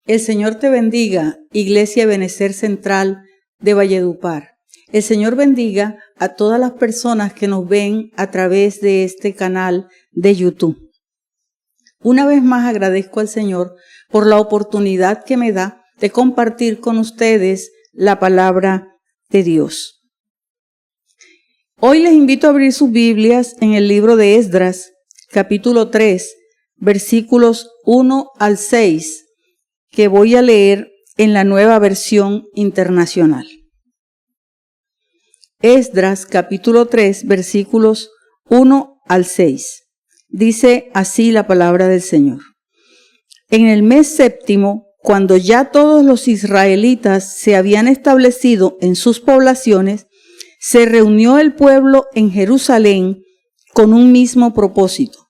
El Señor te bendiga, Iglesia Ebenecer Central de Valledupar. El Señor bendiga a todas las personas que nos ven a través de este canal de YouTube. Una vez más agradezco al Señor por la oportunidad que me da de compartir con ustedes la palabra de Dios. Hoy les invito a abrir sus Biblias en el libro de Esdras, capítulo 3, versículos 1 al 6, que voy a leer en la Nueva Versión Internacional. Esdras, capítulo 3, versículos 1 al 6. Dice así la palabra del Señor. En el mes séptimo, cuando ya todos los israelitas se habían establecido en sus poblaciones, se reunió el pueblo en Jerusalén con un mismo propósito.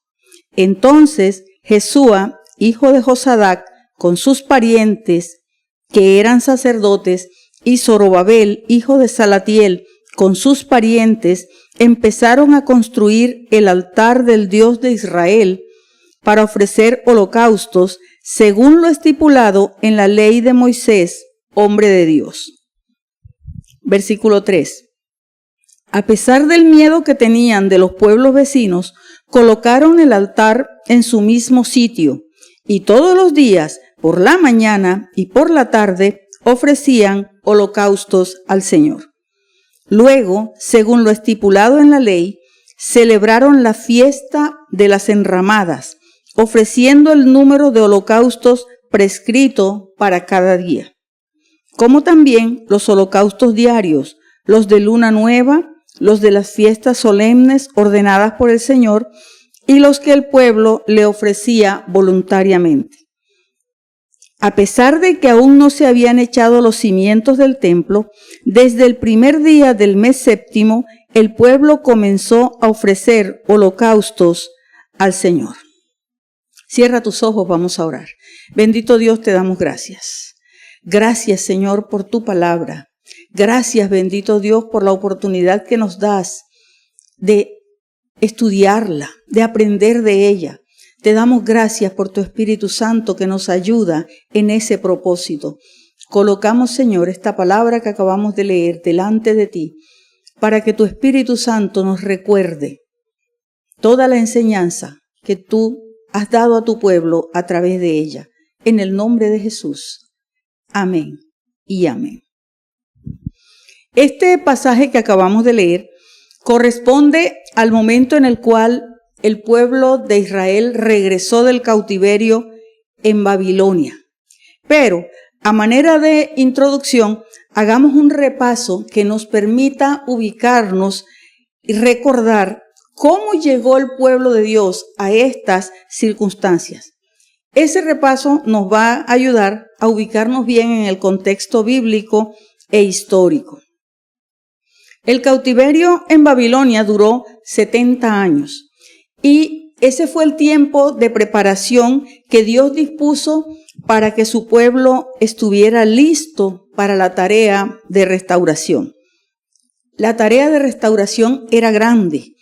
Entonces Jesúa, hijo de Josadac, con sus parientes que eran sacerdotes, y Zorobabel, hijo de Salatiel, con sus parientes, empezaron a construir el altar del Dios de Israel para ofrecer holocaustos según lo estipulado en la ley de Moisés, hombre de Dios. Versículo 3. A pesar del miedo que tenían de los pueblos vecinos, colocaron el altar en su mismo sitio y todos los días, por la mañana y por la tarde, ofrecían holocaustos al Señor. Luego, según lo estipulado en la ley, celebraron la fiesta de las enramadas, ofreciendo el número de holocaustos prescrito para cada día, como también los holocaustos diarios, los de luna nueva, los de las fiestas solemnes ordenadas por el Señor y los que el pueblo le ofrecía voluntariamente. A pesar de que aún no se habían echado los cimientos del templo, desde el primer día del mes séptimo, el pueblo comenzó a ofrecer holocaustos al Señor. Cierra tus ojos, vamos a orar. Bendito Dios, te damos gracias. Gracias, Señor, por tu palabra. Gracias, bendito Dios, por la oportunidad que nos das de estudiarla, de aprender de ella. Te damos gracias por tu Espíritu Santo que nos ayuda en ese propósito. Colocamos, Señor, esta palabra que acabamos de leer delante de ti, para que tu Espíritu Santo nos recuerde toda la enseñanza que tú has dado a tu pueblo a través de ella. En el nombre de Jesús. Amén y amén. Este pasaje que acabamos de leer corresponde al momento en el cual el pueblo de Israel regresó del cautiverio en Babilonia. Pero, a manera de introducción, hagamos un repaso que nos permita ubicarnos y recordar cómo llegó el pueblo de Dios a estas circunstancias. Ese repaso nos va a ayudar a ubicarnos bien en el contexto bíblico e histórico. El cautiverio en Babilonia duró 70 años. Y ese fue el tiempo de preparación que Dios dispuso para que su pueblo estuviera listo para la tarea de restauración. La tarea de restauración era grande,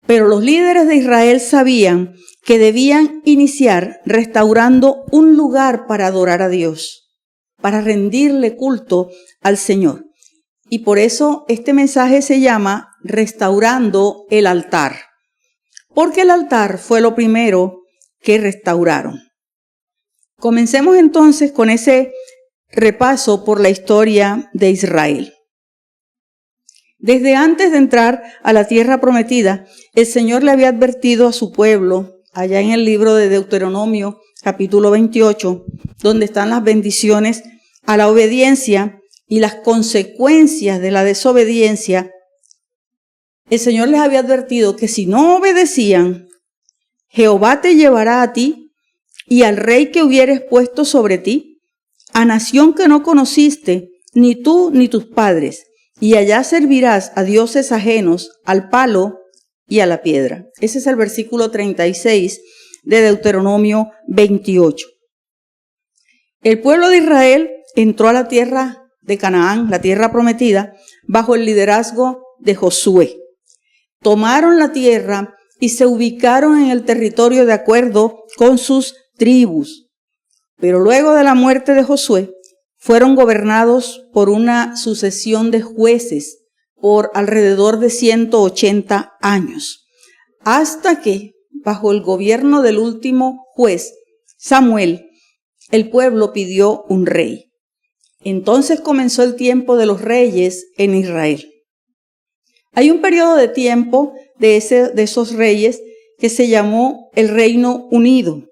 pero los líderes de Israel sabían que debían iniciar restaurando un lugar para adorar a Dios, para rendirle culto al Señor. Y por eso este mensaje se llama Restaurando el altar. Porque el altar fue lo primero que restauraron. Comencemos entonces con ese repaso por la historia de Israel. Desde antes de entrar a la tierra prometida, el Señor le había advertido a su pueblo, allá en el libro de Deuteronomio, capítulo 28, donde están las bendiciones a la obediencia y las consecuencias de la desobediencia. El Señor les había advertido que si no obedecían, Jehová te llevará a ti y al rey que hubieres puesto sobre ti, a nación que no conociste, ni tú ni tus padres, y allá servirás a dioses ajenos, al palo y a la piedra. Ese es el versículo 36 de Deuteronomio 28. El pueblo de Israel entró a la tierra de Canaán, la tierra prometida, bajo el liderazgo de Josué. Tomaron la tierra y se ubicaron en el territorio de acuerdo con sus tribus. Pero luego de la muerte de Josué, fueron gobernados por una sucesión de jueces por alrededor de 180 años, hasta que, bajo el gobierno del último juez, Samuel, el pueblo pidió un rey. Entonces comenzó el tiempo de los reyes en Israel. Hay un periodo de tiempo de esos reyes que se llamó el Reino Unido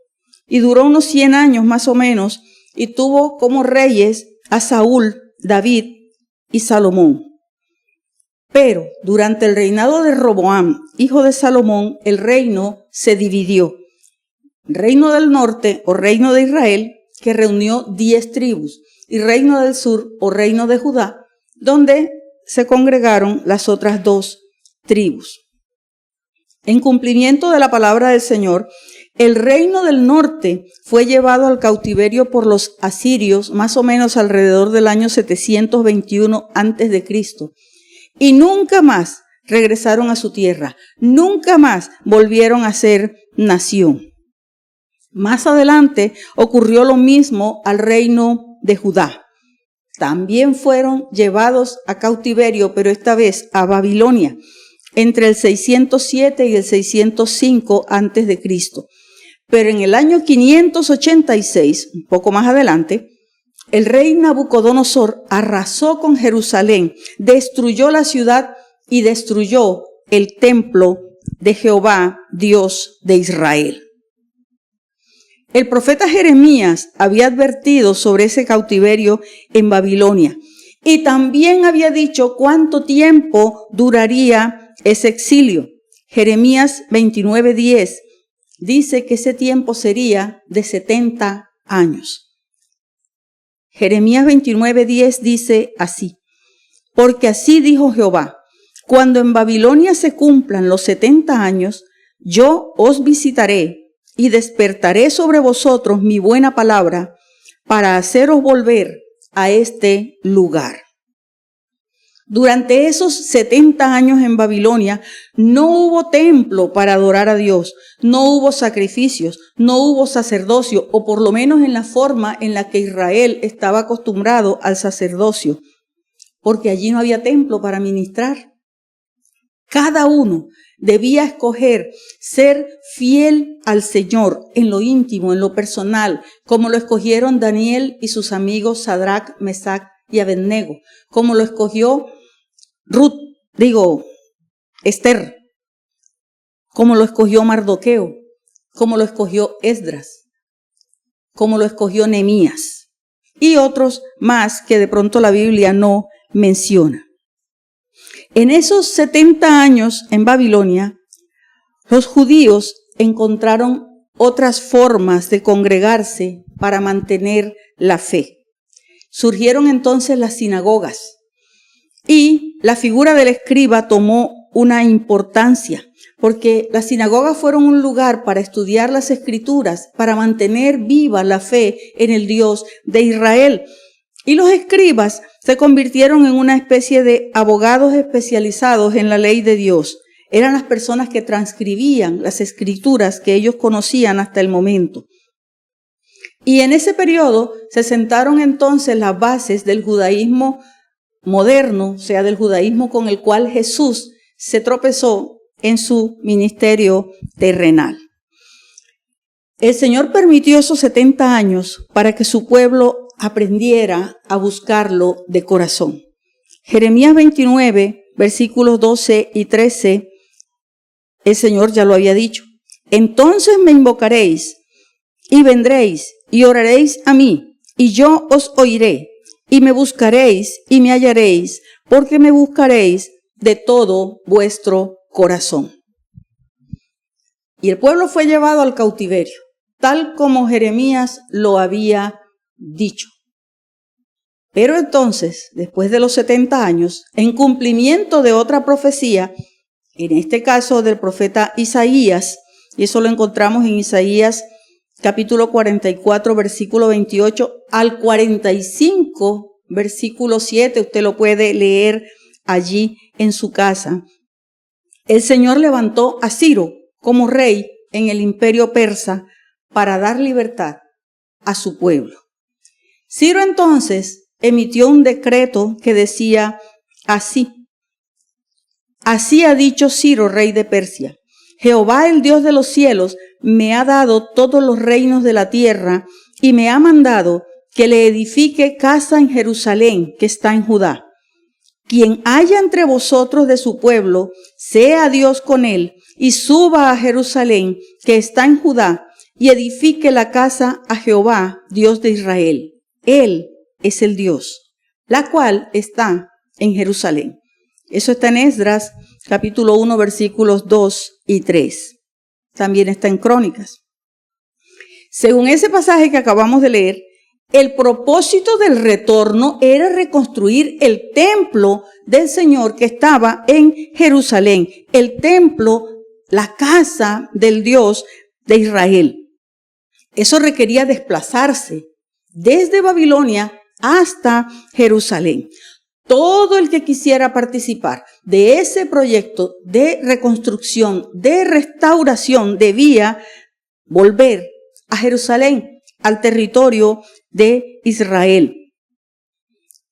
y duró unos 100 años más o menos y tuvo como reyes a Saúl, David y Salomón. Pero durante el reinado de Roboam, hijo de Salomón, el reino se dividió. Reino del norte o reino de Israel, que reunió 10 tribus, y reino del sur o reino de Judá, donde se congregaron las otras 2 tribus. En cumplimiento de la palabra del Señor, el reino del norte fue llevado al cautiverio por los asirios más o menos alrededor del año 721 a.C. y nunca más regresaron a su tierra, nunca más volvieron a ser nación. Más adelante ocurrió lo mismo al reino de Judá. También fueron llevados a cautiverio, pero esta vez a Babilonia, entre el 607 y el 605 a.C. Pero en el año 586, un poco más adelante, el rey Nabucodonosor arrasó con Jerusalén, destruyó la ciudad y destruyó el templo de Jehová, Dios de Israel. El profeta Jeremías había advertido sobre ese cautiverio en Babilonia y también había dicho cuánto tiempo duraría ese exilio. Jeremías 29:10 dice que ese tiempo sería de 70 años. Jeremías 29:10 dice así: porque así dijo Jehová, cuando en Babilonia se cumplan los 70 años, yo os visitaré y despertaré sobre vosotros mi buena palabra para haceros volver a este lugar. Durante esos 70 años en Babilonia no hubo templo para adorar a Dios, no hubo sacrificios, no hubo sacerdocio, o por lo menos en la forma en la que Israel estaba acostumbrado al sacerdocio, porque allí no había templo para ministrar. Cada uno debía escoger ser fiel al Señor en lo íntimo, en lo personal, como lo escogieron Daniel y sus amigos Sadrach, Mesach y Abednego, como lo escogió Esther, como lo escogió Mardoqueo, como lo escogió Esdras, como lo escogió Nehemías y otros más que de pronto la Biblia no menciona. En esos 70 años en Babilonia, los judíos encontraron otras formas de congregarse para mantener la fe. Surgieron entonces las sinagogas y la figura del escriba tomó una importancia, porque las sinagogas fueron un lugar para estudiar las escrituras, para mantener viva la fe en el Dios de Israel. Y los escribas se convirtieron en una especie de abogados especializados en la ley de Dios. Eran las personas que transcribían las escrituras que ellos conocían hasta el momento. Y en ese periodo se sentaron entonces las bases del judaísmo moderno, o sea, del judaísmo con el cual Jesús se tropezó en su ministerio terrenal. El Señor permitió esos 70 años para que su pueblo aprendiera a buscarlo de corazón. Jeremías 29, versículos 12 y 13, el Señor ya lo había dicho. Entonces me invocaréis y vendréis y oraréis a mí, y yo os oiré, y me buscaréis y me hallaréis, porque me buscaréis de todo vuestro corazón. Y el pueblo fue llevado al cautiverio, tal como Jeremías lo había dicho. Pero entonces, después de los 70 años, en cumplimiento de otra profecía, en este caso del profeta Isaías, y eso lo encontramos en Isaías capítulo 44, versículo 28 al 45, versículo 7, usted lo puede leer allí en su casa. El Señor levantó a Ciro como rey en el imperio persa para dar libertad a su pueblo. Ciro entonces emitió un decreto que decía así: así ha dicho Ciro, rey de Persia: Jehová, el Dios de los cielos, me ha dado todos los reinos de la tierra y me ha mandado que le edifique casa en Jerusalén, que está en Judá. Quien haya entre vosotros de su pueblo, sea Dios con él, y suba a Jerusalén, que está en Judá, y edifique la casa a Jehová, Dios de Israel. Él es el Dios, la cual está en Jerusalén. Eso está en Esdras, capítulo 1, versículos 2 y 3. También está en Crónicas. Según ese pasaje que acabamos de leer, el propósito del retorno era reconstruir el templo del Señor que estaba en Jerusalén, el templo, la casa del Dios de Israel. Eso requería desplazarse desde Babilonia hasta Jerusalén. Todo el que quisiera participar de ese proyecto de reconstrucción, de restauración, debía volver a Jerusalén, al territorio de Israel.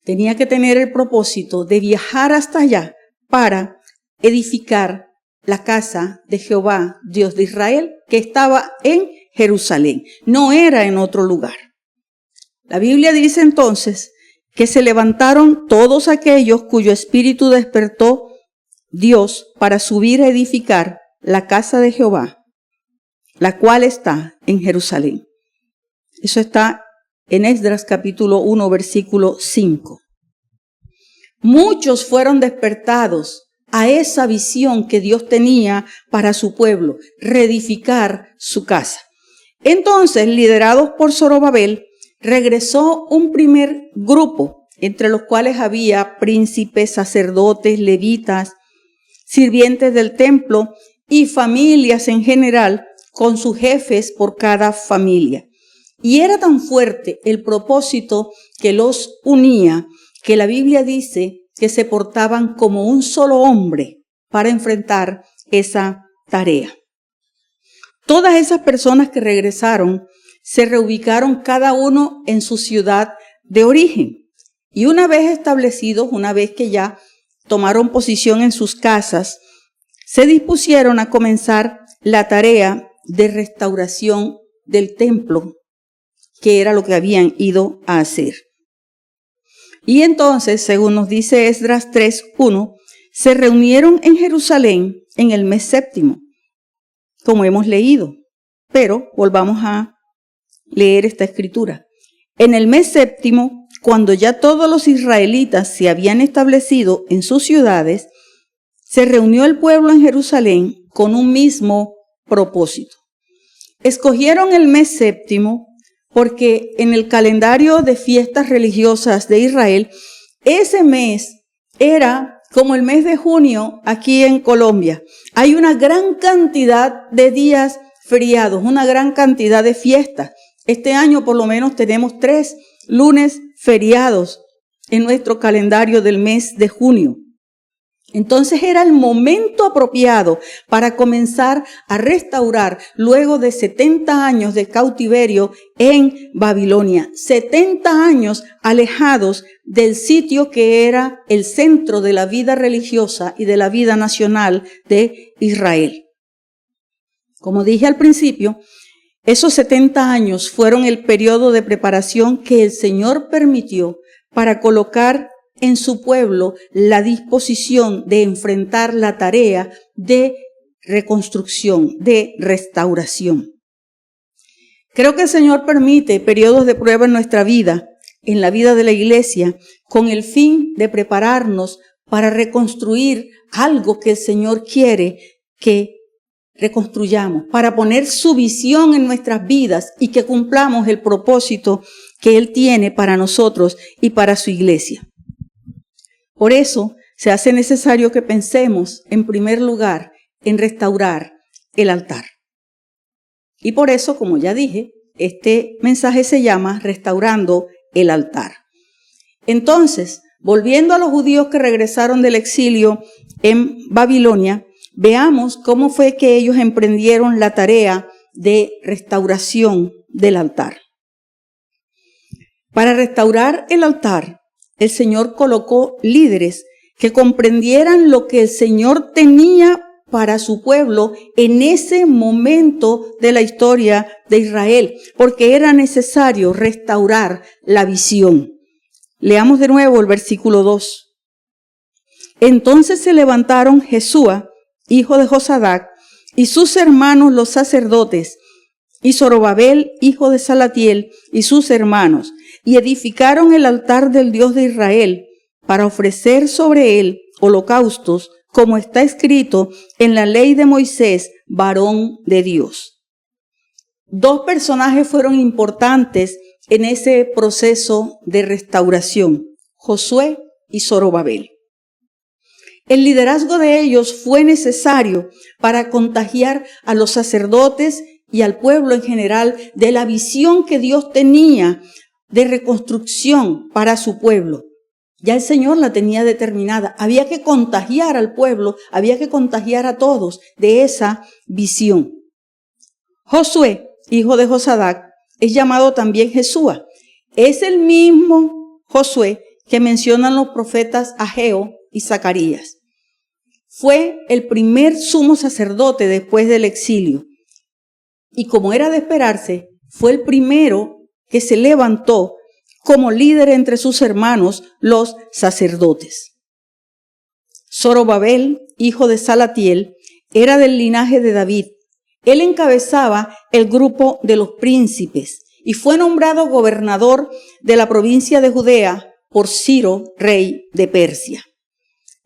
Tenía que tener el propósito de viajar hasta allá para edificar la casa de Jehová, Dios de Israel, que estaba en Jerusalén. No era en otro lugar. La Biblia dice entonces que se levantaron todos aquellos cuyo espíritu despertó Dios para subir a edificar la casa de Jehová, la cual está en Jerusalén. Eso está en Esdras capítulo 1, versículo 5. Muchos fueron despertados a esa visión que Dios tenía para su pueblo, reedificar su casa. Entonces, liderados por Zorobabel, regresó un primer grupo, entre los cuales había príncipes, sacerdotes, levitas, sirvientes del templo y familias en general, con sus jefes por cada familia. Y era tan fuerte el propósito que los unía, que la Biblia dice que se portaban como un solo hombre para enfrentar esa tarea. Todas esas personas que regresaron se reubicaron cada uno en su ciudad de origen. Y una vez establecidos, una vez que ya tomaron posición en sus casas, se dispusieron a comenzar la tarea de restauración del templo, que era lo que habían ido a hacer. Y entonces, según nos dice Esdras 3:1, se reunieron en Jerusalén en el mes séptimo, como hemos leído. Pero volvamos a leer esta escritura. En el mes séptimo, cuando ya todos los israelitas se habían establecido en sus ciudades, se reunió el pueblo en Jerusalén con un mismo propósito. Escogieron el mes séptimo porque en el calendario de fiestas religiosas de Israel, ese mes era como el mes de junio aquí en Colombia. Hay una gran cantidad de días feriados, una gran cantidad de fiestas. Este año por lo menos tenemos 3 lunes feriados en nuestro calendario del mes de junio. Entonces era el momento apropiado para comenzar a restaurar luego de 70 años de cautiverio en Babilonia. 70 años alejados del sitio que era el centro de la vida religiosa y de la vida nacional de Israel. Como dije al principio, esos 70 años fueron el periodo de preparación que el Señor permitió para colocar en su pueblo la disposición de enfrentar la tarea de reconstrucción, de restauración. Creo que el Señor permite periodos de prueba en nuestra vida, en la vida de la iglesia, con el fin de prepararnos para reconstruir algo que el Señor quiere que reconstruyamos, para poner su visión en nuestras vidas y que cumplamos el propósito que Él tiene para nosotros y para su iglesia. Por eso se hace necesario que pensemos, en primer lugar, en restaurar el altar. Y por eso, como ya dije, este mensaje se llama Restaurando el altar. Entonces, volviendo a los judíos que regresaron del exilio en Babilonia, veamos cómo fue que ellos emprendieron la tarea de restauración del altar. Para restaurar el altar, el Señor colocó líderes que comprendieran lo que el Señor tenía para su pueblo en ese momento de la historia de Israel, porque era necesario restaurar la visión. Leamos de nuevo el versículo 2. Entonces se levantaron Jesúa, hijo de Josadac, y sus hermanos los sacerdotes, y Zorobabel, hijo de Salatiel, y sus hermanos, y edificaron el altar del Dios de Israel, para ofrecer sobre él holocaustos, como está escrito en la ley de Moisés, varón de Dios. Dos personajes fueron importantes en ese proceso de restauración, Josué y Zorobabel. El liderazgo de ellos fue necesario para contagiar a los sacerdotes y al pueblo en general de la visión que Dios tenía de reconstrucción para su pueblo. Ya el Señor la tenía determinada. Había que contagiar al pueblo, había que contagiar a todos de esa visión. Josué, hijo de Josadac, es llamado también Jesúa. Es el mismo Josué que mencionan los profetas Ageo y Zacarías. Fue el primer sumo sacerdote después del exilio. Y como era de esperarse, fue el primero que se levantó como líder entre sus hermanos, los sacerdotes. Zorobabel, hijo de Salatiel, era del linaje de David. Él encabezaba el grupo de los príncipes y fue nombrado gobernador de la provincia de Judea por Ciro, rey de Persia.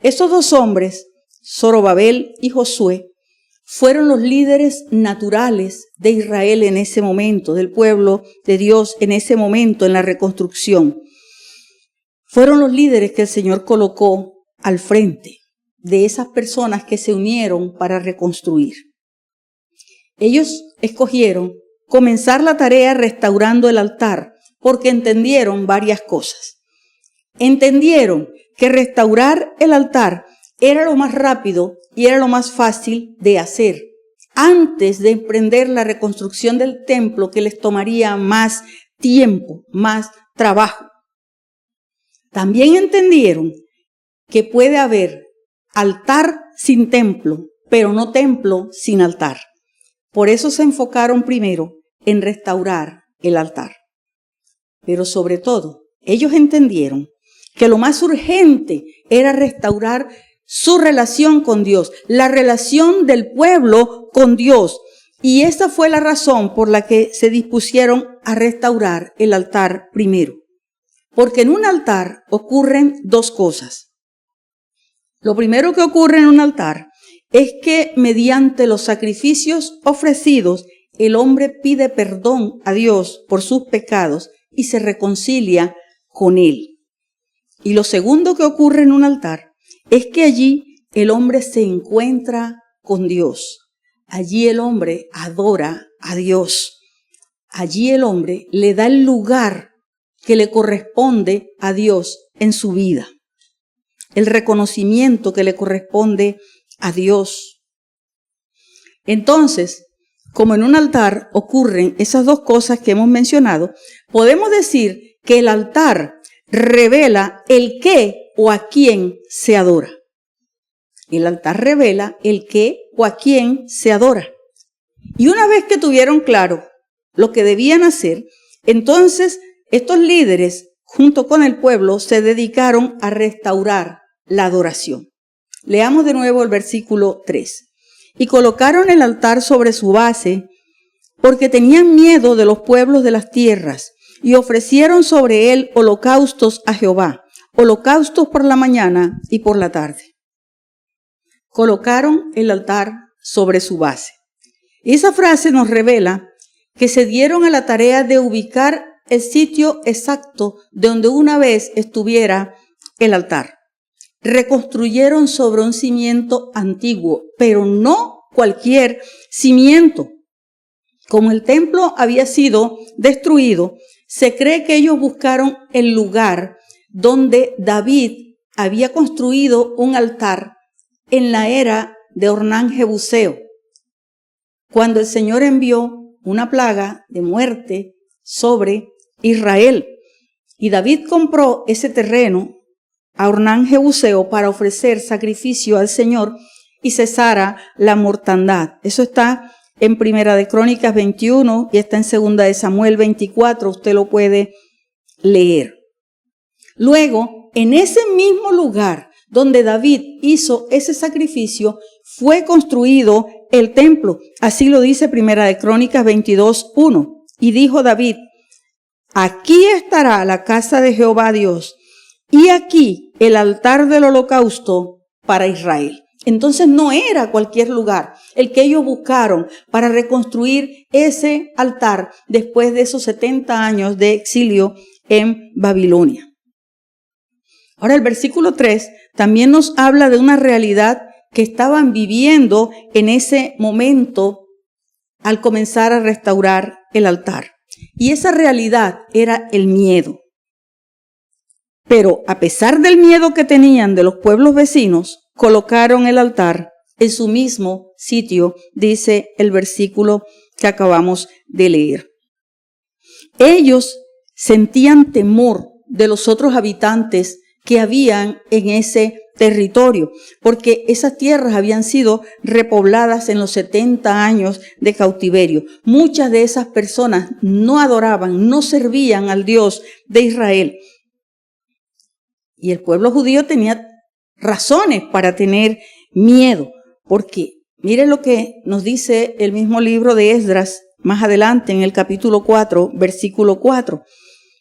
Estos dos hombres, Zorobabel y Josué, fueron los líderes naturales de Israel en ese momento, del pueblo de Dios en ese momento, en la reconstrucción. Fueron los líderes que el Señor colocó al frente de esas personas que se unieron para reconstruir. Ellos escogieron comenzar la tarea restaurando el altar porque entendieron varias cosas. Entendieron que restaurar el altar era lo más rápido y era lo más fácil de hacer antes de emprender la reconstrucción del templo, que les tomaría más tiempo, más trabajo. También entendieron que puede haber altar sin templo, pero no templo sin altar. Por eso se enfocaron primero en restaurar el altar. Pero sobre todo, ellos entendieron que lo más urgente era restaurar su relación con Dios, la relación del pueblo con Dios. Y esa fue la razón por la que se dispusieron a restaurar el altar primero. Porque en un altar ocurren dos cosas. Lo primero que ocurre en un altar es que mediante los sacrificios ofrecidos, el hombre pide perdón a Dios por sus pecados y se reconcilia con Él. Y lo segundo que ocurre en un altar es que allí el hombre se encuentra con Dios. Allí el hombre adora a Dios. Allí el hombre le da el lugar que le corresponde a Dios en su vida. El reconocimiento que le corresponde a Dios. Entonces, como en un altar ocurren esas dos cosas que hemos mencionado, podemos decir que el altar revela el qué o a quién se adora. El altar revela el qué o a quién se adora. Y una vez que tuvieron claro lo que debían hacer, entonces estos líderes, junto con el pueblo, se dedicaron a restaurar la adoración. Leamos de nuevo el versículo 3. Y colocaron el altar sobre su base, porque tenían miedo de los pueblos de las tierras, y ofrecieron sobre él holocaustos a Jehová, holocaustos por la mañana y por la tarde. Colocaron el altar sobre su base. Esa frase nos revela que se dieron a la tarea de ubicar el sitio exacto de donde una vez estuviera el altar. Reconstruyeron sobre un cimiento antiguo, pero no cualquier cimiento. Como el templo había sido destruido, se cree que ellos buscaron el lugar donde David había construido un altar en la era de Ornán Jebuseo, cuando el Señor envió una plaga de muerte sobre Israel. Y David compró ese terreno a Ornán Jebuseo para ofrecer sacrificio al Señor y cesara la mortandad. Eso está en Primera de Crónicas 21 y está en Segunda de Samuel 24. Usted lo puede leer. Luego, en ese mismo lugar donde David hizo ese sacrificio, fue construido el templo. Así lo dice Primera de Crónicas 22:1. Y dijo David: aquí estará la casa de Jehová Dios, y aquí el altar del holocausto para Israel. Entonces no era cualquier lugar el que ellos buscaron para reconstruir ese altar después de esos 70 años de exilio en Babilonia. Ahora el versículo 3 también nos habla de una realidad que estaban viviendo en ese momento al comenzar a restaurar el altar. Y esa realidad era el miedo. Pero a pesar del miedo que tenían de los pueblos vecinos, colocaron el altar en su mismo sitio, dice el versículo que acabamos de leer. Ellos sentían temor de los otros habitantes que habían en ese territorio, porque esas tierras habían sido repobladas en los 70 años de cautiverio. Muchas de esas personas no adoraban, no servían al Dios de Israel. Y el pueblo judío tenía razones para tener miedo, porque mire lo que nos dice el mismo libro de Esdras más adelante en el capítulo 4, versículo 4.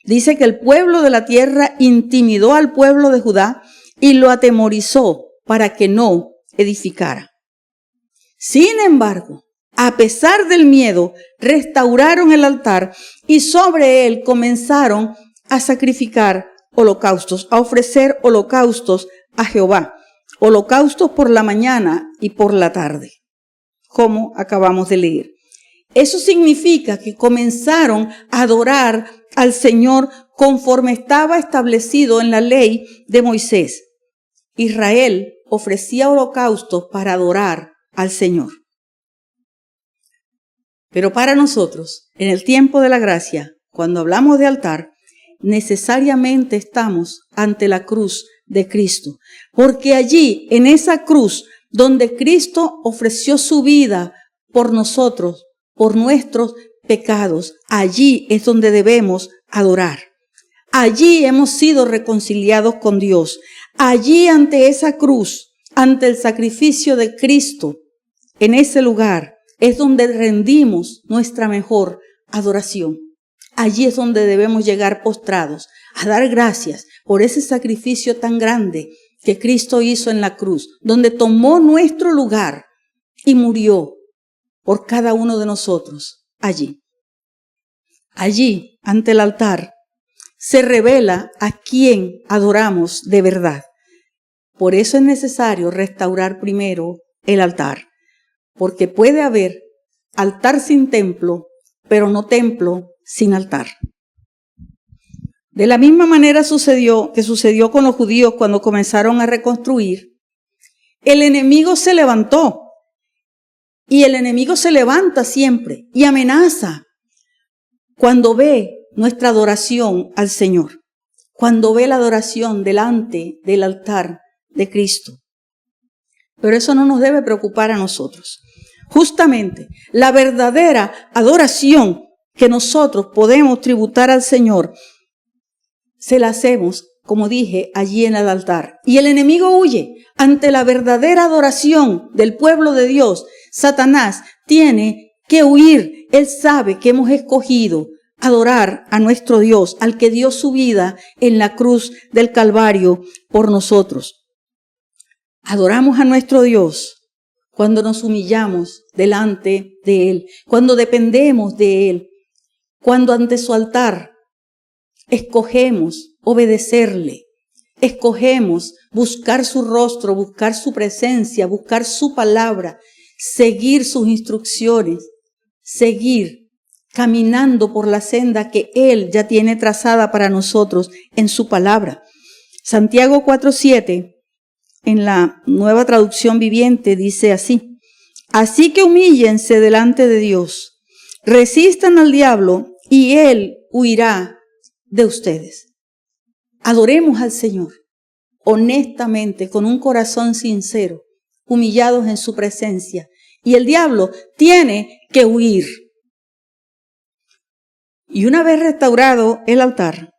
Dice que el pueblo de la tierra intimidó al pueblo de Judá y lo atemorizó para que no edificara. Sin embargo, a pesar del miedo, restauraron el altar y sobre él comenzaron a sacrificar holocaustos, a ofrecer holocaustos a Jehová, holocaustos por la mañana y por la tarde, como acabamos de leer. Eso significa que comenzaron a adorar al Señor conforme estaba establecido en la ley de Moisés. Israel ofrecía holocaustos para adorar al Señor. Pero para nosotros, en el tiempo de la gracia, cuando hablamos de altar, necesariamente estamos ante la cruz de Cristo, porque allí, en esa cruz, donde Cristo ofreció su vida por nosotros, por nuestros pecados, allí es donde debemos adorar. Allí hemos sido reconciliados con Dios. Allí ante esa cruz, ante el sacrificio de Cristo, en ese lugar es donde rendimos nuestra mejor adoración. Allí es donde debemos llegar postrados a dar gracias por ese sacrificio tan grande que Cristo hizo en la cruz, donde tomó nuestro lugar y murió por cada uno de nosotros allí. Allí, ante el altar, se revela a quién adoramos de verdad. Por eso es necesario restaurar primero el altar, porque puede haber altar sin templo, pero no templo sin altar. De la misma manera sucedió con los judíos cuando comenzaron a reconstruir. El enemigo se levantó. Y el enemigo se levanta siempre y amenaza cuando ve nuestra adoración al Señor, cuando ve la adoración delante del altar de Cristo. Pero eso no nos debe preocupar a nosotros. Justamente la verdadera adoración que nosotros podemos tributar al Señor, se la hacemos, como dije, allí en el altar. Y el enemigo huye ante la verdadera adoración del pueblo de Dios. Satanás tiene que huir. Él sabe que hemos escogido adorar a nuestro Dios, al que dio su vida en la cruz del Calvario por nosotros. Adoramos a nuestro Dios cuando nos humillamos delante de Él, cuando dependemos de Él, cuando ante su altar escogemos obedecerle, escogemos buscar su rostro, buscar su presencia, buscar su palabra, seguir sus instrucciones, seguir caminando por la senda que Él ya tiene trazada para nosotros en su palabra. Santiago 4:7, en la Nueva Traducción Viviente, dice así: así que humíllense delante de Dios, resistan al diablo y Él huirá de ustedes. Adoremos al Señor honestamente, con un corazón sincero, humillados en su presencia. Y el diablo tiene que huir. Y una vez restaurado el altar,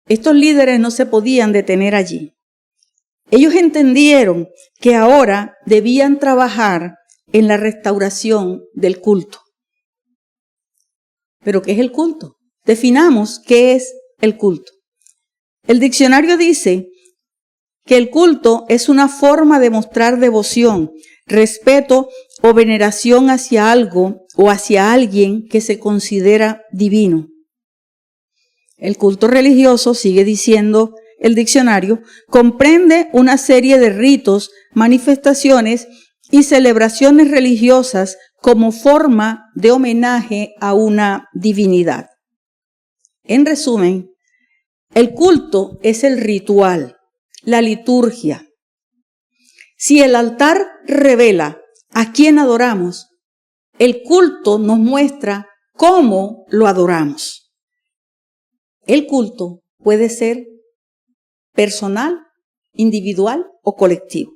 estos líderes no se podían detener allí. Ellos entendieron que ahora debían trabajar en la restauración del culto. ¿Pero qué es el culto? Definamos qué es el culto. El diccionario dice que el culto es una forma de mostrar devoción, respeto o veneración hacia algo o hacia alguien que se considera divino. El culto religioso, sigue diciendo el diccionario, comprende una serie de ritos, manifestaciones y celebraciones religiosas como forma de homenaje a una divinidad. En resumen, el culto es el ritual, la liturgia. Si el altar revela a quién adoramos, el culto nos muestra cómo lo adoramos. El culto puede ser personal, individual o colectivo.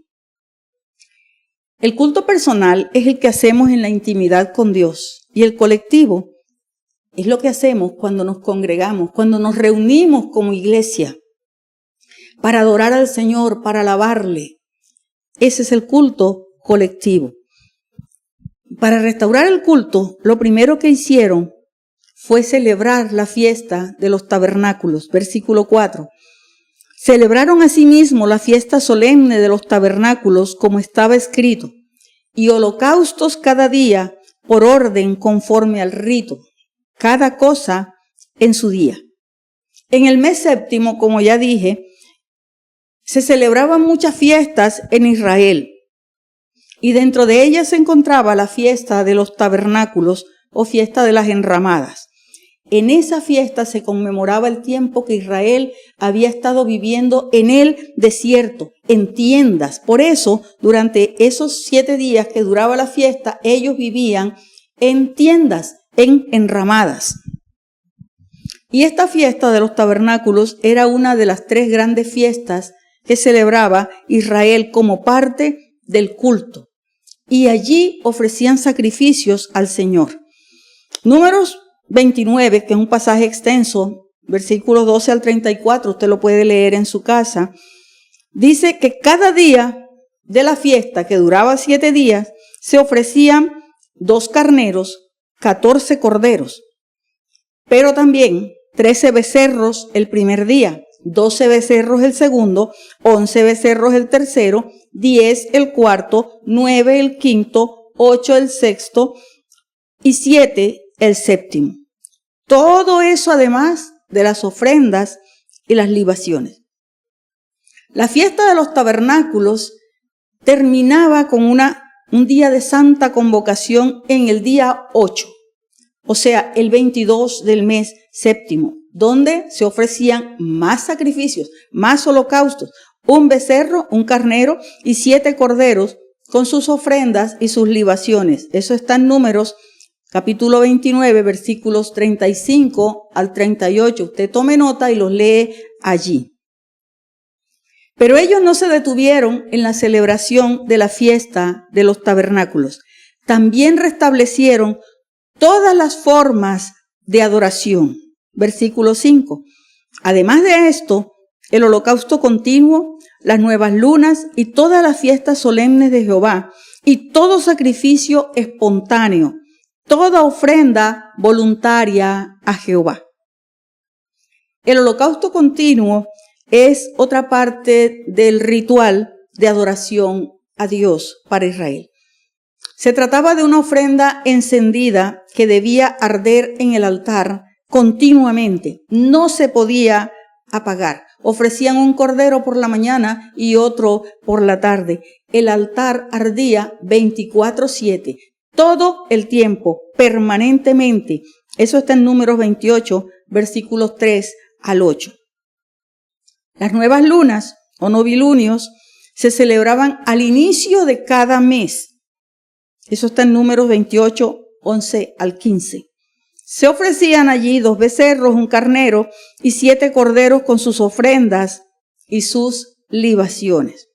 El culto personal es el que hacemos en la intimidad con Dios y el colectivo es lo que hacemos cuando nos congregamos, cuando nos reunimos como iglesia para adorar al Señor, para alabarle. Ese es el culto colectivo. Para restaurar el culto, lo primero que hicieron fue celebrar la fiesta de los tabernáculos, versículo 4. Celebraron asimismo la fiesta solemne de los tabernáculos como estaba escrito, y holocaustos cada día por orden conforme al rito, cada cosa en su día. En el mes séptimo, como ya dije, se celebraban muchas fiestas en Israel, y dentro de ellas se encontraba la fiesta de los tabernáculos o fiesta de las enramadas. En esa fiesta se conmemoraba el tiempo que Israel había estado viviendo en el desierto, en tiendas. Por eso, durante esos 7 días que duraba la fiesta, ellos vivían en tiendas, en enramadas. Y esta fiesta de los tabernáculos era una de las 3 grandes fiestas que celebraba Israel como parte del culto. Y allí ofrecían sacrificios al Señor. Números 29, que es un pasaje extenso, versículos 12 al 34, usted lo puede leer en su casa, dice que cada día de la fiesta, que duraba 7 días, se ofrecían 2 carneros, 14 corderos, pero también 13 becerros el primer día, 12 becerros el segundo, 11 becerros el tercero, 10 el cuarto, 9 el quinto, 8 el sexto y 7 el séptimo. Todo eso además de las ofrendas y las libaciones. La fiesta de los tabernáculos terminaba con un día de santa convocación en el día 8, o sea, el 22 del mes séptimo, donde se ofrecían más sacrificios, más holocaustos, un becerro, un carnero y 7 corderos con sus ofrendas y sus libaciones. Eso está en Números capítulo 29, versículos 35 al 38. Usted tome nota y los lee allí. Pero ellos no se detuvieron en la celebración de la fiesta de los tabernáculos. También restablecieron todas las formas de adoración. Versículo 5. Además de esto, el holocausto continuo, las nuevas lunas y todas las fiestas solemnes de Jehová y todo sacrificio espontáneo, toda ofrenda voluntaria a Jehová. El holocausto continuo es otra parte del ritual de adoración a Dios para Israel. Se trataba de una ofrenda encendida que debía arder en el altar continuamente. No se podía apagar. Ofrecían un cordero por la mañana y otro por la tarde. El altar ardía 24/7. Todo el tiempo, permanentemente. Eso está en Números 28, versículos 3 al 8. Las nuevas lunas o novilunios se celebraban al inicio de cada mes. Eso está en Números 28, 11 al 15. Se ofrecían allí 2 becerros, un carnero y 7 corderos con sus ofrendas y sus libaciones.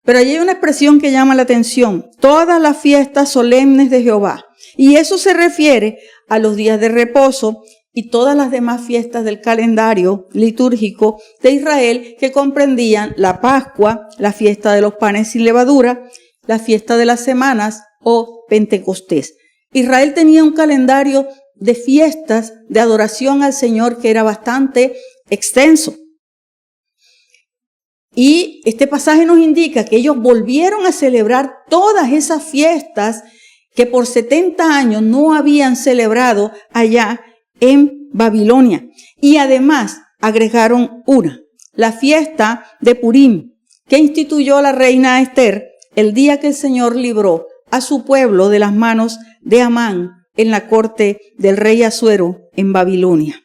Pero allí hay una expresión que llama la atención: todas las fiestas solemnes de Jehová. Y eso se refiere a los días de reposo y todas las demás fiestas del calendario litúrgico de Israel, que comprendían la Pascua, la fiesta de los panes sin levadura, la fiesta de las semanas o Pentecostés. Israel tenía un calendario de fiestas de adoración al Señor que era bastante extenso. Y este pasaje nos indica que ellos volvieron a celebrar todas esas fiestas que por 70 años no habían celebrado allá en Babilonia. Y además agregaron una, la fiesta de Purim, que instituyó la reina Esther el día que el Señor libró a su pueblo de las manos de Amán en la corte del rey Asuero en Babilonia.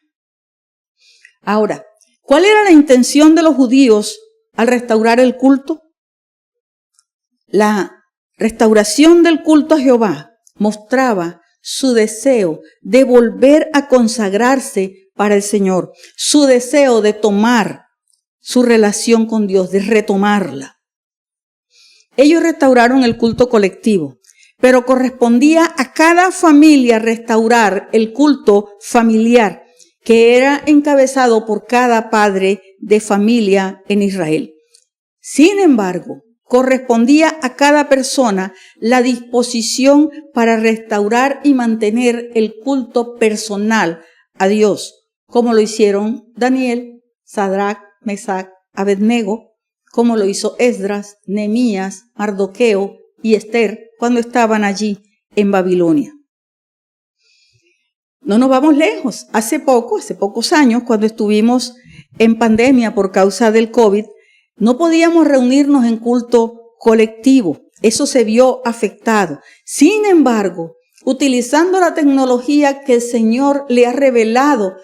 Ahora, ¿cuál era la intención de los judíos al restaurar el culto? La restauración del culto a Jehová mostraba su deseo de volver a consagrarse para el Señor, su deseo de tomar su relación con Dios, de retomarla. Ellos restauraron el culto colectivo, pero correspondía a cada familia restaurar el culto familiar, que era encabezado por cada padre de familia en Israel. Sin embargo, correspondía a cada persona la disposición para restaurar y mantener el culto personal a Dios, como lo hicieron Daniel, Sadrach, Mesac, Abednego, como lo hizo Esdras, Nehemías, Mardoqueo y Esther cuando estaban allí en Babilonia. No nos vamos lejos. Hace pocos años, cuando estuvimos en pandemia por causa del COVID, no podíamos reunirnos en culto colectivo. Eso se vio afectado. Sin embargo, utilizando la tecnología que el Señor le ha revelado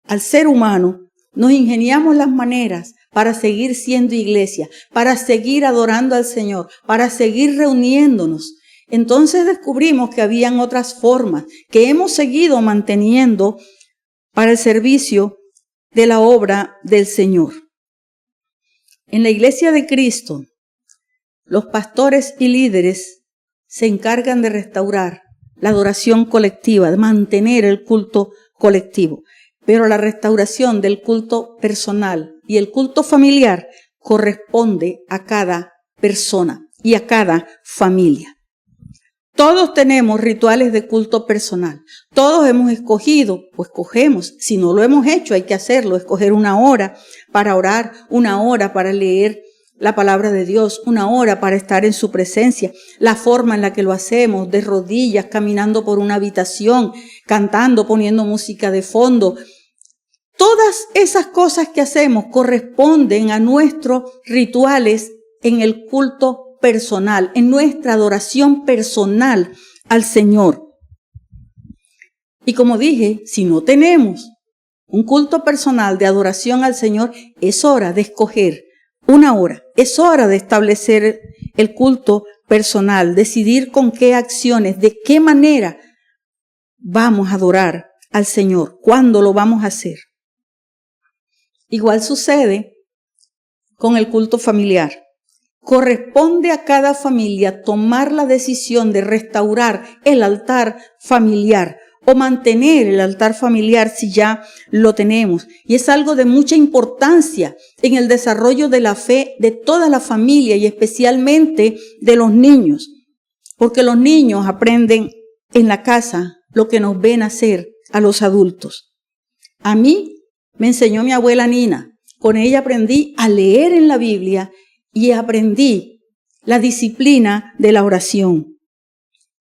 al ser humano, nos ingeniamos las maneras para seguir siendo iglesia, para seguir adorando al Señor, para seguir reuniéndonos. Entonces descubrimos que habían otras formas que hemos seguido manteniendo para el servicio de la obra del Señor. En la iglesia de Cristo, los pastores y líderes se encargan de restaurar la adoración colectiva, de mantener el culto colectivo. Pero la restauración del culto personal y el culto familiar corresponde a cada persona y a cada familia. Todos tenemos rituales de culto personal. Todos hemos escogido, o escogemos, si no lo hemos hecho, hay que hacerlo, escoger una hora para orar, una hora para leer la palabra de Dios, una hora para estar en su presencia, la forma en la que lo hacemos, de rodillas, caminando por una habitación, cantando, poniendo música de fondo. Todas esas cosas que hacemos corresponden a nuestros rituales en el culto personal, en nuestra adoración personal al Señor. Y como dije, si no tenemos un culto personal de adoración al Señor, es hora de escoger una hora, es hora de establecer el culto personal, decidir con qué acciones, de qué manera vamos a adorar al Señor, cuándo lo vamos a hacer. Igual sucede con el culto familiar. Corresponde a cada familia tomar la decisión de restaurar el altar familiar o mantener el altar familiar si ya lo tenemos. Y es algo de mucha importancia en el desarrollo de la fe de toda la familia y especialmente de los niños, porque los niños aprenden en la casa lo que nos ven hacer a los adultos. A mí me enseñó mi abuela Nina. Con ella aprendí a leer en la Biblia y aprendí la disciplina de la oración.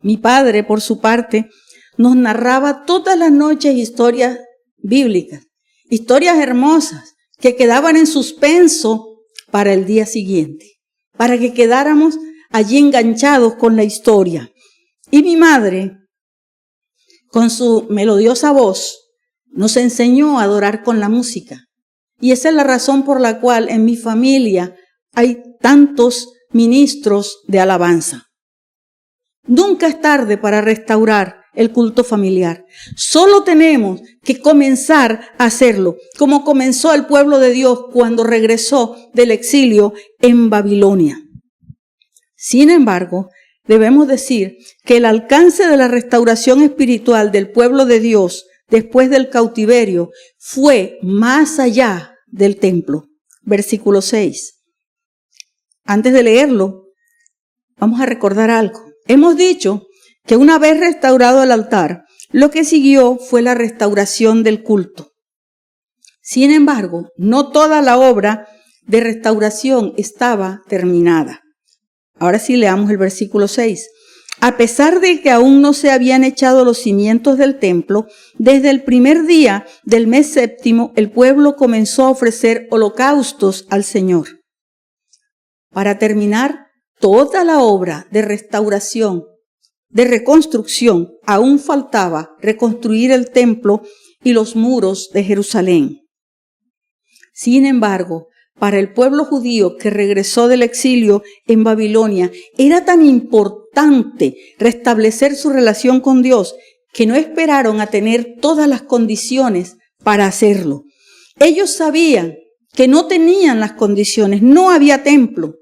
Mi padre, por su parte, nos narraba todas las noches historias bíblicas, historias hermosas que quedaban en suspenso para el día siguiente, para que quedáramos allí enganchados con la historia. Y mi madre, con su melodiosa voz, nos enseñó a adorar con la música. Y esa es la razón por la cual en mi familia hay tantos ministros de alabanza. Nunca es tarde para restaurar el culto familiar. Solo tenemos que comenzar a hacerlo, como comenzó el pueblo de Dios cuando regresó del exilio en Babilonia. Sin embargo, debemos decir que el alcance de la restauración espiritual del pueblo de Dios después del cautiverio fue más allá del templo. Versículo 6. Antes de leerlo, vamos a recordar algo. Hemos dicho que una vez restaurado el altar, lo que siguió fue la restauración del culto. Sin embargo, no toda la obra de restauración estaba terminada. Ahora sí leamos el versículo 6. A pesar de que aún no se habían echado los cimientos del templo, desde el primer día del mes séptimo, el pueblo comenzó a ofrecer holocaustos al Señor. Para terminar toda la obra de restauración, de reconstrucción, aún faltaba reconstruir el templo y los muros de Jerusalén. Sin embargo, para el pueblo judío que regresó del exilio en Babilonia, era tan importante restablecer su relación con Dios que no esperaron a tener todas las condiciones para hacerlo. Ellos sabían que no tenían las condiciones, no había templo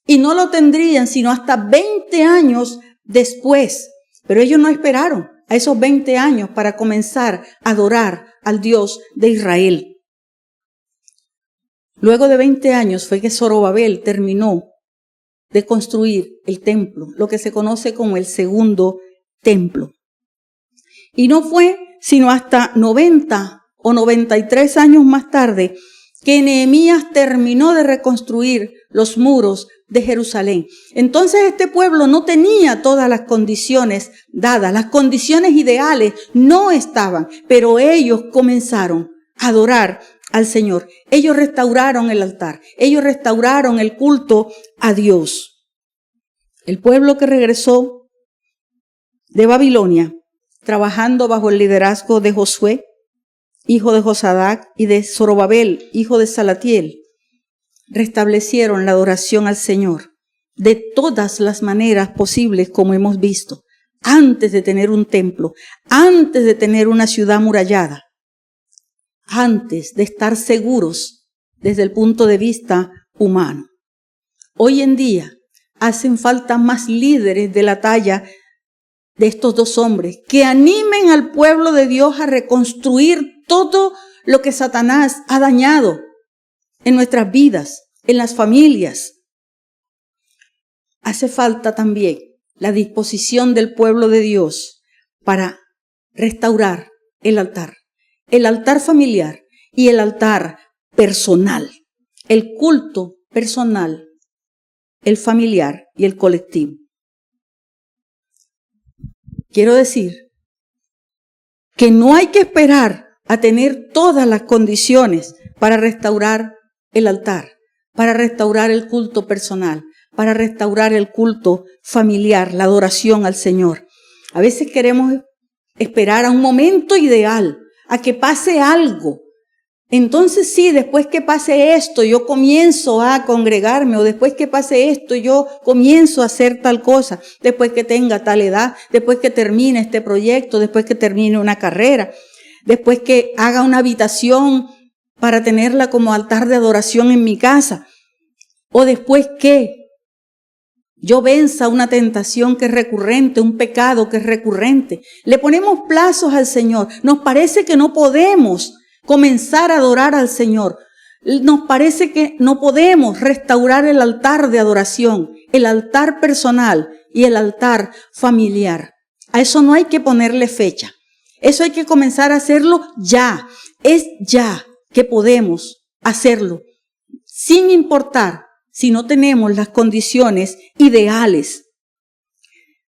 y no lo tendrían sino hasta 20 años después. Pero ellos no esperaron a esos 20 años para comenzar a adorar al Dios de Israel. Luego de 20 años fue que Zorobabel terminó de construir el templo, lo que se conoce como el segundo templo. Y no fue sino hasta 90 o 93 años más tarde que Nehemías terminó de reconstruir los muros de Jerusalén. Entonces este pueblo no tenía todas las condiciones dadas, las condiciones ideales no estaban, pero ellos comenzaron a adorar al Señor. Ellos restauraron el altar, ellos restauraron el culto a Dios. El pueblo que regresó de Babilonia, trabajando bajo el liderazgo de Josué, hijo de Josadac, y de Zorobabel, hijo de Salatiel, restablecieron la adoración al Señor de todas las maneras posibles, como hemos visto, antes de tener un templo, antes de tener una ciudad amurallada, antes de estar seguros desde el punto de vista humano. Hoy en día hacen falta más líderes de la talla de estos dos hombres que animen al pueblo de Dios a reconstruir todo lo que Satanás ha dañado en nuestras vidas, en las familias. Hace falta también la disposición del pueblo de Dios para restaurar el altar familiar y el altar personal, el culto personal, el familiar y el colectivo. Quiero decir que no hay que esperar a tener todas las condiciones para restaurar el altar, para restaurar el culto personal, para restaurar el culto familiar, la adoración al Señor. A veces queremos esperar a un momento ideal, a que pase algo. Entonces sí, después que pase esto, yo comienzo a congregarme, o después que pase esto, yo comienzo a hacer tal cosa, después que tenga tal edad, después que termine este proyecto, después que termine una carrera, después que haga una habitación para tenerla como altar de adoración en mi casa, o después que yo venza una tentación que es recurrente, un pecado que es recurrente. Le ponemos plazos al Señor. Nos parece que no podemos comenzar a adorar al Señor. Nos parece que no podemos restaurar el altar de adoración, el altar personal y el altar familiar. A eso no hay que ponerle fecha. Eso hay que comenzar a hacerlo ya. Es ya que podemos hacerlo, sin importar si no tenemos las condiciones ideales.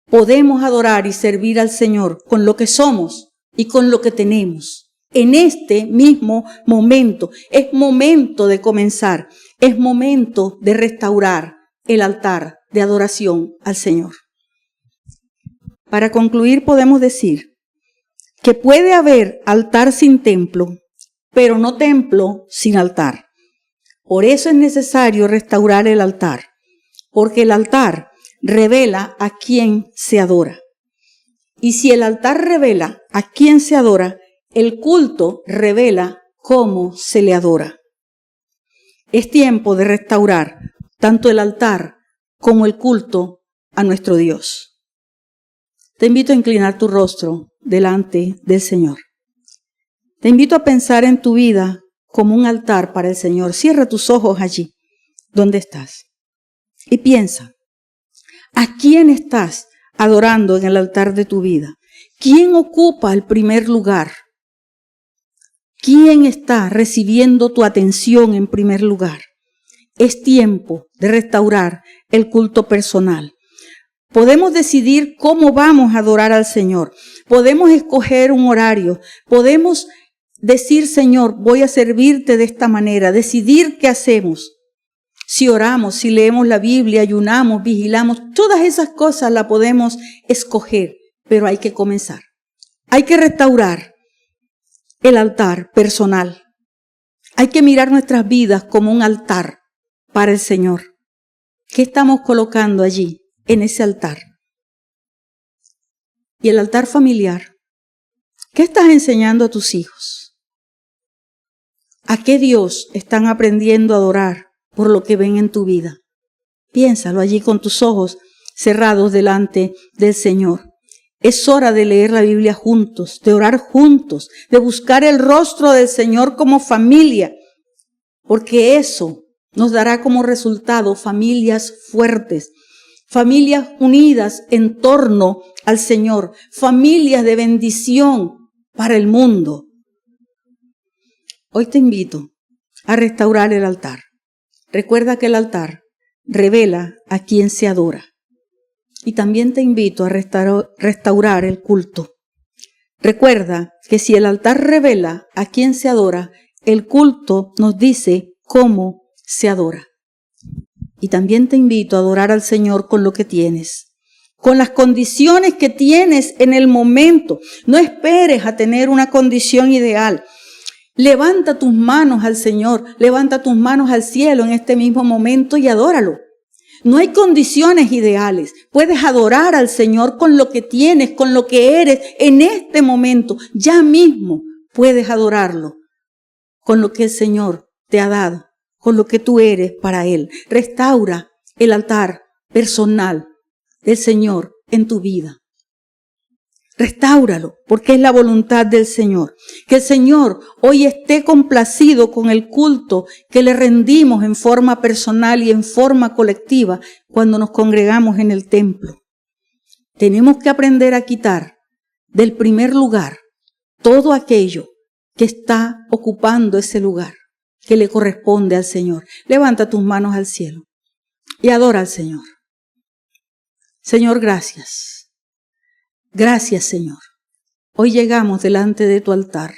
Podemos adorar y servir al Señor con lo que somos y con lo que tenemos. En este mismo momento, es momento de comenzar, es momento de restaurar el altar de adoración al Señor. Para concluir, podemos decir que puede haber altar sin templo, pero no templo sin altar. Por eso es necesario restaurar el altar, porque el altar revela a quién se adora. Y si el altar revela a quién se adora, el culto revela cómo se le adora. Es tiempo de restaurar tanto el altar como el culto a nuestro Dios. Te invito a inclinar tu rostro delante del Señor. Te invito a pensar en tu vida como un altar para el Señor. Cierra tus ojos allí, donde estás. Y piensa, ¿a quién estás adorando en el altar de tu vida? ¿Quién ocupa el primer lugar? ¿Quién está recibiendo tu atención en primer lugar? Es tiempo de restaurar el culto personal. Podemos decidir cómo vamos a adorar al Señor. Podemos escoger un horario. Podemos decir, Señor, voy a servirte de esta manera. Decidir qué hacemos. Si oramos, si leemos la Biblia, ayunamos, vigilamos, todas esas cosas las podemos escoger, pero hay que comenzar. Hay que restaurar el altar personal. Hay que mirar nuestras vidas como un altar para el Señor. ¿Qué estamos colocando allí, en ese altar? Y el altar familiar. ¿Qué estás enseñando a tus hijos? ¿A qué Dios están aprendiendo a adorar por lo que ven en tu vida? Piénsalo allí con tus ojos cerrados delante del Señor. Es hora de leer la Biblia juntos, de orar juntos, de buscar el rostro del Señor como familia, porque eso nos dará como resultado familias fuertes, familias unidas en torno al Señor, familias de bendición para el mundo. Hoy te invito a restaurar el altar. Recuerda que el altar revela a quien se adora. Y también te invito a restaurar el culto. Recuerda que si el altar revela a quien se adora, el culto nos dice cómo se adora. Y también te invito a adorar al Señor con lo que tienes, con las condiciones que tienes en el momento. No esperes a tener una condición ideal. Levanta tus manos al Señor, levanta tus manos al cielo en este mismo momento y adóralo. No hay condiciones ideales. Puedes adorar al Señor con lo que tienes, con lo que eres en este momento. Ya mismo puedes adorarlo con lo que el Señor te ha dado, con lo que tú eres para Él. Restaura el altar personal del Señor en tu vida. Restáuralo, porque es la voluntad del Señor. Que el Señor hoy esté complacido con el culto que le rendimos en forma personal y en forma colectiva cuando nos congregamos en el templo. Tenemos que aprender a quitar del primer lugar todo aquello que está ocupando ese lugar que le corresponde al Señor. Levanta tus manos al cielo y adora al Señor. Señor, gracias. Gracias, Señor. Hoy llegamos delante de tu altar,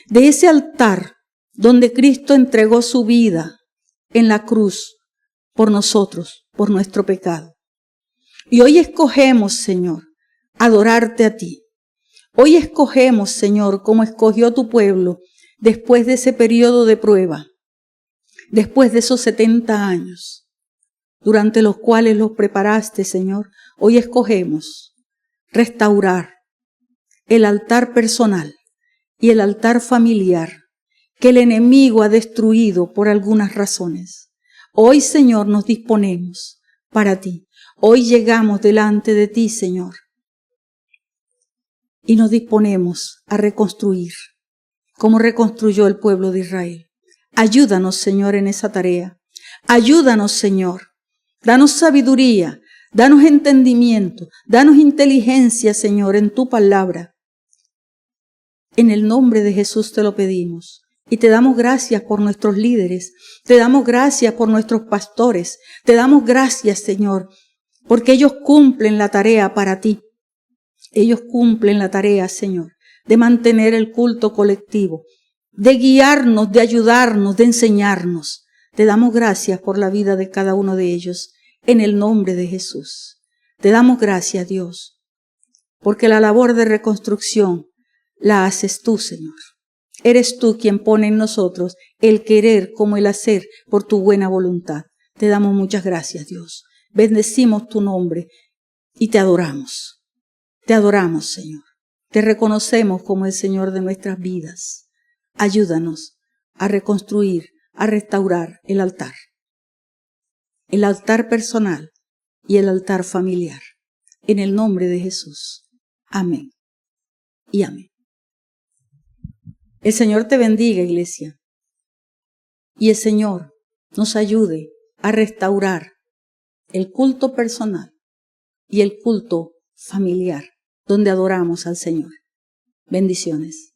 de ese altar donde Cristo entregó su vida en la cruz por nosotros, por nuestro pecado. Y hoy escogemos, Señor, adorarte a ti. Hoy escogemos, Señor, como escogió tu pueblo después de ese periodo de prueba, después de esos 70 años, durante los cuales los preparaste, Señor. Hoy escogemos restaurar el altar personal y el altar familiar que el enemigo ha destruido por algunas razones. Hoy, Señor, nos disponemos para ti. Hoy llegamos delante de ti, Señor, y nos disponemos a reconstruir como reconstruyó el pueblo de Israel. Ayúdanos, Señor, en esa tarea. Ayúdanos, Señor. Danos sabiduría. Danos entendimiento, danos inteligencia, Señor, en tu palabra. En el nombre de Jesús te lo pedimos. Y te damos gracias por nuestros líderes. Te damos gracias por nuestros pastores. Te damos gracias, Señor, porque ellos cumplen la tarea para ti. Ellos cumplen la tarea, Señor, de mantener el culto colectivo, de guiarnos, de ayudarnos, de enseñarnos. Te damos gracias por la vida de cada uno de ellos. En el nombre de Jesús. Te damos gracias, Dios, porque la labor de reconstrucción la haces tú, Señor. Eres tú quien pone en nosotros el querer como el hacer por tu buena voluntad. Te damos muchas gracias, Dios. Bendecimos tu nombre y te adoramos. Te adoramos, Señor. Te reconocemos como el Señor de nuestras vidas. Ayúdanos a reconstruir, a restaurar el altar personal y el altar familiar. En el nombre de Jesús. Amén y amén. El Señor te bendiga, iglesia. Y el Señor nos ayude a restaurar el culto personal y el culto familiar, donde adoramos al Señor. Bendiciones.